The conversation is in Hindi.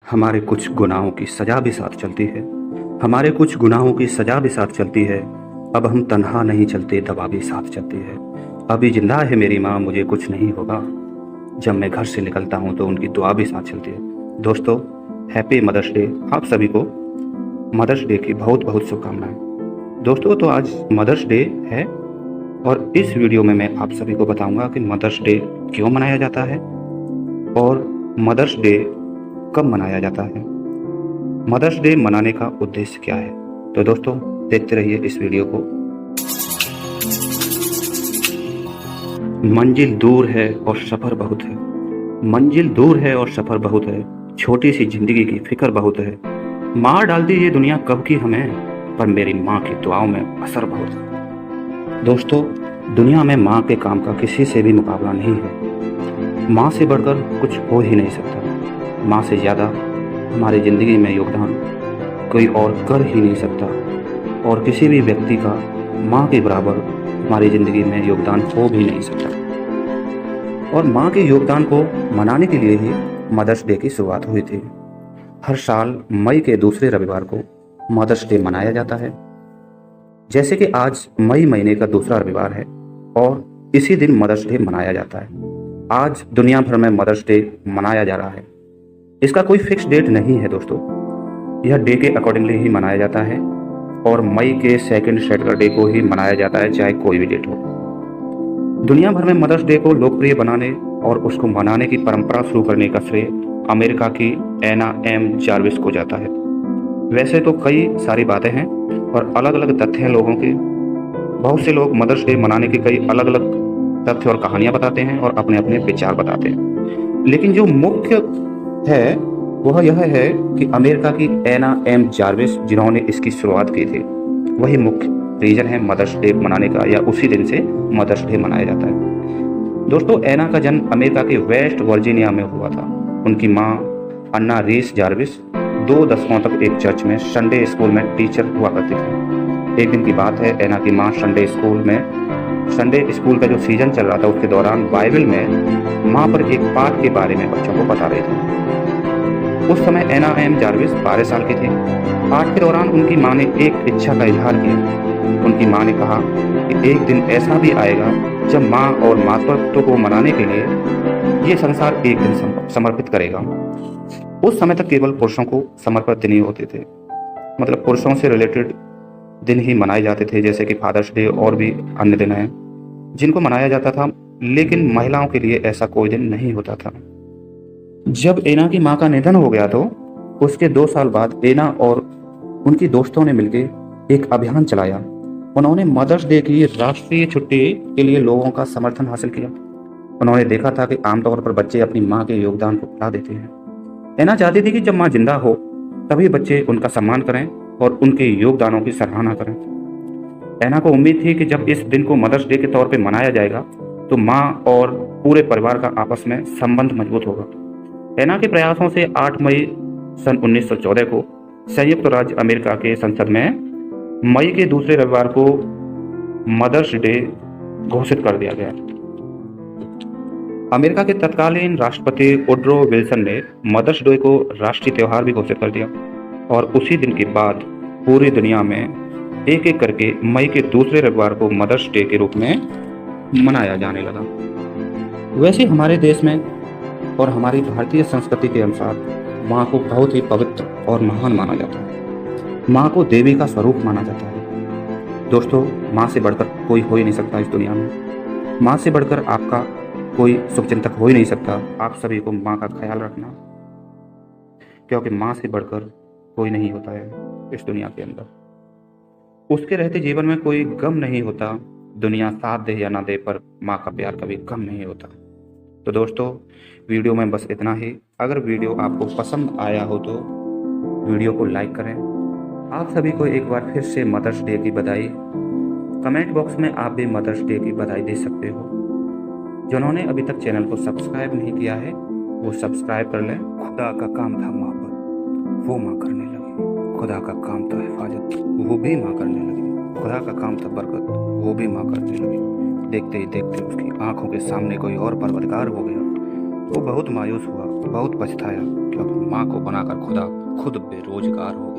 हमारे कुछ गुनाहों की सज़ा भी साथ चलती है। हमारे कुछ गुनाहों की सज़ा भी साथ चलती है। अब हम तन्हा नहीं चलते, दवा भी साथ चलती है। अभी जिंदा है मेरी माँ, मुझे कुछ नहीं होगा। जब मैं घर से निकलता हूँ तो उनकी दुआ भी साथ चलती है। दोस्तों, हैप्पी मदर्स डे। आप सभी को मदर्स डे की बहुत बहुत शुभकामनाएं। दोस्तों, तो आज मदर्स डे है और इस वीडियो में मैं आप सभी को बताऊंगा कि मदर्स डे क्यों मनाया जाता है और मदर्स डे कब मनाया जाता है। मदर्स डे मनाने का उद्देश्य क्या है। तो दोस्तों, देखते रहिए इस वीडियो को। मंजिल दूर है और सफ़र बहुत है। मंजिल दूर है और सफ़र बहुत है। छोटी सी जिंदगी की फिक्र बहुत है। मार डालती ये दुनिया कब की हमें, पर मेरी माँ की दुआओं में असर बहुत है। दोस्तों, दुनिया में माँ के काम का किसी से भी मुकाबला नहीं है। माँ से बढ़कर कुछ हो ही नहीं सकता। माँ से ज़्यादा हमारी ज़िंदगी में योगदान कोई और कर ही नहीं सकता और किसी भी व्यक्ति का माँ के बराबर हमारी ज़िंदगी में योगदान हो भी नहीं सकता। और माँ के योगदान को मनाने के लिए ही मदर्स डे की शुरुआत हुई थी। हर साल मई के दूसरे रविवार को मदर्स डे मनाया जाता है। जैसे कि आज मई महीने का दूसरा रविवार है और इसी दिन मदर्स डे मनाया जाता है। आज दुनिया भर में मदर्स डे मनाया जा रहा है। इसका कोई फिक्स डेट नहीं है दोस्तों, यह डे के अकॉर्डिंगली ही मनाया जाता है और मई के सेकंड सैटरडे को ही मनाया जाता है, चाहे कोई भी डेट हो। दुनिया भर में मदर्स डे को लोकप्रिय बनाने और उसको मनाने की परंपरा शुरू करने का श्रेय अमेरिका की एना एम जार्विस को जाता है। वैसे तो कई सारी बातें हैं और अलग अलग तथ्य हैं लोगों के। बहुत से लोग मदर्स डे मनाने की कई अलग अलग तथ्य और कहानियां बताते हैं और अपने अपने विचार बताते हैं, लेकिन जो मुख्य है वह यह है कि अमेरिका की एना एम जार्विस जिन्होंने इसकी शुरुआत की थी, वही मुख्य रीजन है मदर्स डे मनाने का, या उसी दिन से मदर्स डे मनाया जाता है। दोस्तों, एना का जन्म अमेरिका के वेस्ट वर्जीनिया में हुआ था। उनकी माँ अन्ना रीस जार्विस 2 दशकों तक एक चर्च में संडे स्कूल में टीचर हुआ करती थी। एक दिन की बात है, एना की माँ संडे स्कूल का जो सीजन चल रहा था उसके दौरान बाइबल में माँ पर एक पाठ के बारे में बच्चों को बता रहे थे। उस समय एना एम जार्विस 12 साल की थी। पाठ के दौरान उनकी माँ ने एक इच्छा का इजहार किया। उनकी माँ ने कहा कि एक दिन ऐसा भी आएगा जब माँ और मातृत्व को मनाने के लिए ये संसार एक दिन समर्पित करेगा। उस समय तक केवल पुरुषों को समर्पित दिन ही होते थे, मतलब पुरुषों से रिलेटेड दिन ही मनाए जाते थे, जैसे कि फादर्स डे और भी अन्य दिन हैं जिनको मनाया जाता था, लेकिन महिलाओं के लिए ऐसा कोई दिन नहीं होता था। जब एना की माँ का निधन हो गया तो उसके 2 साल बाद एना और उनकी दोस्तों ने मिलकर एक अभियान चलाया। उन्होंने मदर्स डे की राष्ट्रीय छुट्टी के लिए लोगों का समर्थन हासिल किया। उन्होंने देखा था कि आमतौर पर बच्चे अपनी माँ के योगदान को भुला देते हैं। एना चाहती थी कि जब माँ जिंदा हो तभी बच्चे उनका सम्मान करें और उनके योगदानों की सराहना करें। एना को उम्मीद थी कि जब इस दिन को मदर्स डे के तौर पे मनाया जाएगा तो माँ और पूरे परिवार का आपस में संबंध मजबूत होगा। एना के प्रयासों से 8 मई सन 1914 को संयुक्त राज्य अमेरिका के संसद में मई के दूसरे रविवार को मदर्स डे घोषित कर दिया गया। अमेरिका के तत्कालीन राष्ट्रपति वुडरो विल्सन ने मदर्स डे को राष्ट्रीय त्यौहार भी घोषित कर दिया और उसी दिन के बाद पूरी दुनिया में एक एक करके मई के दूसरे रविवार को मदर्स डे के रूप में मनाया जाने लगा। वैसे हमारे देश में और हमारी भारतीय संस्कृति के अनुसार माँ को बहुत ही पवित्र और महान माना जाता है। माँ को देवी का स्वरूप माना जाता है। दोस्तों, माँ से बढ़कर कोई हो ही नहीं सकता इस दुनिया में। माँ से बढ़कर आपका कोई शुभचिंतक हो ही नहीं सकता। आप सभी को माँ का ख्याल रखना, क्योंकि माँ से बढ़कर कोई नहीं होता है इस दुनिया के अंदर। उसके रहते जीवन में कोई गम नहीं होता। दुनिया साथ दे या ना दे, पर माँ का प्यार कभी कम नहीं होता। तो दोस्तों, वीडियो में बस इतना ही। अगर वीडियो आपको पसंद आया हो तो वीडियो को लाइक करें। आप सभी को एक बार फिर से मदर्स डे की बधाई। कमेंट बॉक्स में आप भी मदर्स डे की बधाई दे सकते हो। जिन्होंने अभी तक चैनल को सब्सक्राइब नहीं किया है वो सब्सक्राइब कर लें। खुदा का काम था मोहब्बत, वो माँ करने लगी। खुदा का काम था हिफाजत, वो भी माँ करने लगी। खुदा का काम था बरकत, वो भी माँ करने लगी। देखते ही देखते उसकी आंखों के सामने कोई और परवरदिगार हो गया। वो बहुत मायूस हुआ बहुत पछताया कि अपनी माँ को बनाकर खुदा खुद बेरोजगार हो गया।